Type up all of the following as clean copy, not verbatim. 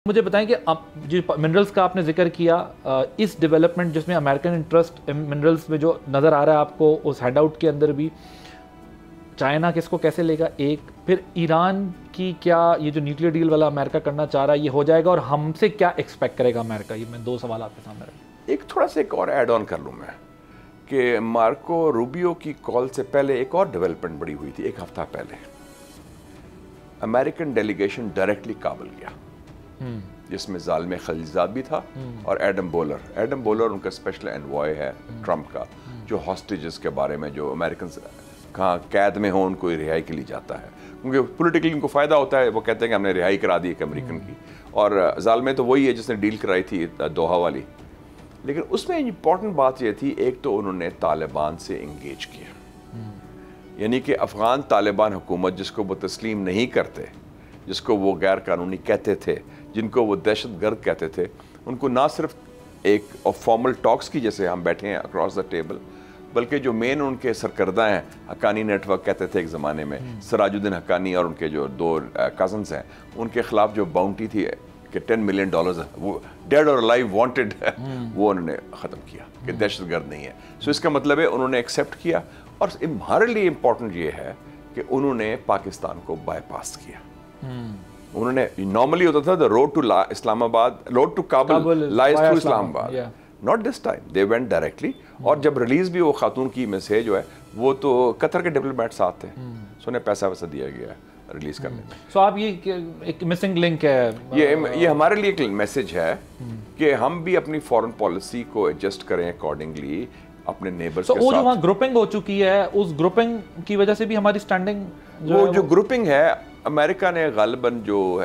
مجھے بتائیں کہ جی منرلز کا آپ نے ذکر کیا، اس ڈیولپمنٹ جس میں امریکن انٹرسٹ منرلز میں جو نظر آ رہا ہے آپ کو اس ہیڈ آؤٹ کے اندر بھی، چائنا کس کو کیسے لے گا، ایک پھر ایران کی کیا یہ جو نیوکلیر ڈیل والا امریکہ کرنا چاہ رہا ہے یہ ہو جائے گا، اور ہم سے کیا ایکسپیکٹ کرے گا امریکہ؟ یہ میں دو سوال آپ کے سامنے رکھوں. ایک تھوڑا سا ایک اور ایڈ آن کر لوں میں کہ مارکو روبیو کی کال سے پہلے ایک اور ڈیولپمنٹ بڑی ہوئی تھی. ایک ہفتہ پہلے امریکن ڈیلیگیشن ڈائریکٹلی کابل گیا، جس میں ظالم خلیلزاد بھی تھا اور ایڈم بولر ان کا اسپیشل انوائے ہے ٹرمپ کا، جو ہاسٹیجز کے بارے میں جو امریکنز کہاں قید میں ہوں ان کو رہائی کے لیے جاتا ہے، کیونکہ پولیٹیکلی ان کو فائدہ ہوتا ہے. وہ کہتے ہیں کہ ہم نے رہائی کرا دی ایک امریکن کی، اور ظالم تو وہی ہے جس نے ڈیل کرائی تھی دوحہ والی. لیکن اس میں امپورٹنٹ بات یہ تھی، ایک تو انہوں نے طالبان سے انگیج کیا، یعنی کہ افغان طالبان حکومت جس کو وہ تسلیم نہیں کرتے، جس کو وہ غیر قانونی کہتے تھے، جن کو وہ دہشت گرد کہتے تھے، ان کو نہ صرف ایک فارمل ٹاکس کی جیسے ہم بیٹھے ہیں اکراس دا ٹیبل، بلکہ جو مین ان کے سرکردہ ہیں، حقانی نیٹ ورک کہتے تھے ایک زمانے میں، سراج الدین حقانی اور ان کے جو دو کزنز ہیں، ان کے خلاف جو باؤنٹی تھی کہ $10 ملین وہ ڈیڈ اور لائیو وانٹڈ ہے، وہ انہوں نے ختم کیا کہ دہشت گرد نہیں ہے. سو اس کا مطلب ہے انہوں نے ایکسیپٹ کیا. اور ہمارے لیے امپورٹنٹ یہ ہے کہ انہوں نے پاکستان کو بائی پاس کیا. انہوں نے نارملی ہوتا تھا road to Islamabad, road to Kabul lies through Islamabad, not this time they went directly. اور جب ریلیز بھی وہ خاتون کی میسیج جو ہے وہ تو قطر کے ڈپلومیٹ ساتھ تھے، سو انہیں پیسہ ویسا دیا گیا ہے ریلیز کرنے میں. سو آپ یہ ایک مسنگ لنک ہے، یہ ہمارے لیے ایک میسج ہے کہ ہم بھی اپنی فورن پالیسی کو ایڈجسٹ کریں اکارڈنگلی اپنے نیبرز کے ساتھ. وہ جو وہاں گروپنگ ہو چکی ہے، اس گروپنگ کی وجہ سے بھی ہماری سٹینڈنگ وہ جو گروپنگ ہے، امریکہ نے غالباً جو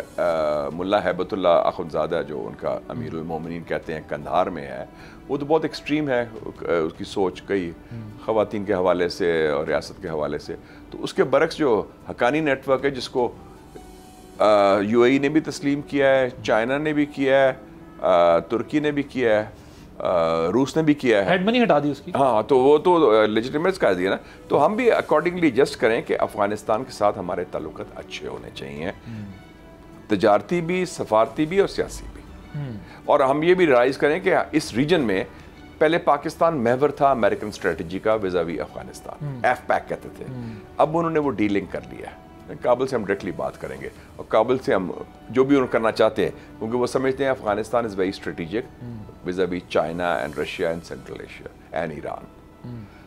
ملا ہیبت اللہ اخندزادہ جو ان کا امیر المومنین کہتے ہیں قندھار میں ہے، وہ تو بہت ایکسٹریم ہے اس کی سوچ کئی خواتین کے حوالے سے اور ریاست کے حوالے سے. تو اس کے برعکس جو حقانی نیٹ ورک ہے، جس کو یو اے ای نے بھی تسلیم کیا ہے، چائنا نے بھی کیا ہے، ترکی نے بھی کیا ہے، روس نے بھی کیا ہے، ہیڈ منی ہٹا دی اس کی. ہاں تو وہ تو لیجیٹیمیٹ کر دیا نا. تو ہم بھی اکارڈنگلی ایڈجسٹ کریں کہ افغانستان کے ساتھ ہمارے تعلقات اچھے ہونے چاہیے، تجارتی بھی، سفارتی بھی اور سیاسی بھی. اور ہم یہ بھی ریلائز کریں کہ اس ریجن میں پہلے پاکستان محور تھا امریکن اسٹریٹجی کا ویزاوی افغانستان، ایف پیک کہتے تھے. اب انہوں نے وہ ڈیلنگ کر لیا ہے. کابل سے ہم ڈائریکٹلی بات کریں گے، اور کابل سے ہم جو بھی انہوں کرنا چاہتے ہیں، کیونکہ وہ سمجھتے ہیں Afghanistan is very strategic vis-a-vis China and Russia and Central Asia and Iran.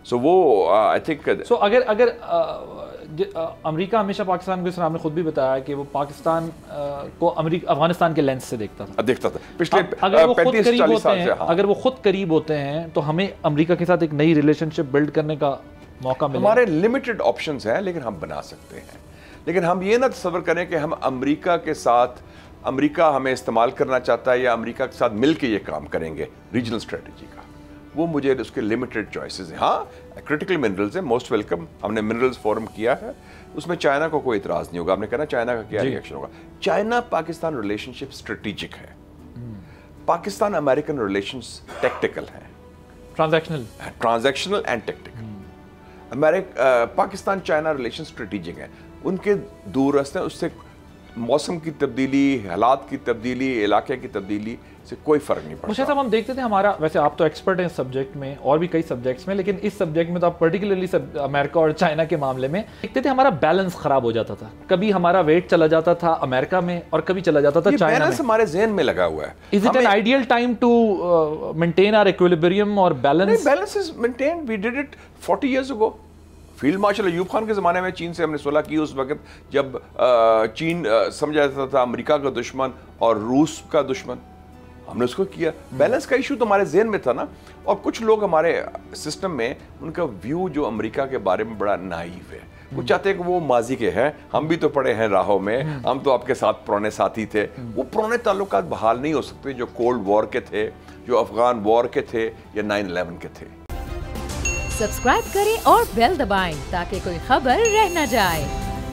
So وہ I think اگر امریکہ ہمیشہ پاکستان کو، اس طرح آپ نے خود بھی بتایا کہ وہ پاکستان کو افغانستان کے لینس سے دیکھتا تھا پچھلے 35-40 سال سے. اگر وہ خود قریب ہوتے ہیں تو ہمیں امریکہ کے ساتھ ایک نئی ریلیشن شپ بلڈ کرنے کا موقع ملے. ہمارے لمیٹڈ آپشنز ہیں لیکن ہم بنا سکتے ہیں. لیکن ہم یہ نہ تصور کریں کہ ہم امریکہ کے ساتھ، امریکہ ہمیں استعمال کرنا چاہتا ہے یا امریکہ کے ساتھ مل کے یہ کام کریں گے ریجنل اسٹریٹجی کا. وہ مجھے اس کے لمیٹڈ چوائسیز ہیں. ہاں کرٹیکل منرلز ہیں، موسٹ ویلکم. ہم نے منرلز فورم کیا ہے، اس میں چائنا کو کوئی اعتراض نہیں ہوگا. آپ نے کہا چائنا کا کیا ریئیکشن ہوگا. چائنا پاکستان ریلیشن شپ اسٹریٹجک ہے، پاکستان امریکن ریلیشنز ٹیکٹیکل ہیں، transactional and tactical. Pakistan China relation strategic ہیں. ان کے دور راستے اس سے موسم کی تبدیلی، حالات کی تبدیلی، علاقے کی تبدیلی سے کوئی فرق نہیں پڑتا. مشاہد صاحب ہم دیکھتے تھے ہمارا، ویسے آپ تو ایکسپرٹ ہیں اس سبجیکٹ میں اور بھی کئی سبجیکٹس میں، لیکن اس سبجیکٹ میں تو آپ پرٹیکولرلی امریکہ اور چائنا کے معاملے میں دیکھتے تھے ہمارا بیلنس خراب ہو جاتا تھا. کبھی ہمارا ویٹ چلا جاتا تھا امریکہ میں اور کبھی چلا جاتا تھا چائنا میں. بیلنس ہمارے ذہن میں لگا ہوا ہے. Is it an ideal time to maintain our equilibrium or balance? Balance is maintained. We did it 40 years ago. Field marshal Ayub Khan کے زمانے میں چین سے ہم نے صلح کی، اس وقت جب چین سمجھا جاتا تھا امریکہ کا دشمن اور روس کا دشمن. ہم نے اس کو کیا. بیلنس کا ایشو تو ہمارے ذہن میں تھا نا. اور کچھ لوگ ہمارے سسٹم میں ان کا ویو جو امریکہ کے بارے میں بڑا نائیو ہے. وہ چاہتے ہیں کہ وہ ماضی کے ہیں، ہم بھی تو پڑے ہیں راہوں میں، ہم تو آپ کے ساتھ پرانے ساتھی تھے. وہ پرانے تعلقات بحال نہیں ہو سکتے جو کولڈ وار کے تھے، جو افغان وار کے تھے یا 9/11 کے تھے. سبسکرائب کریں اور بیل دبائیں تاکہ کوئی خبر رہ نہ جائے.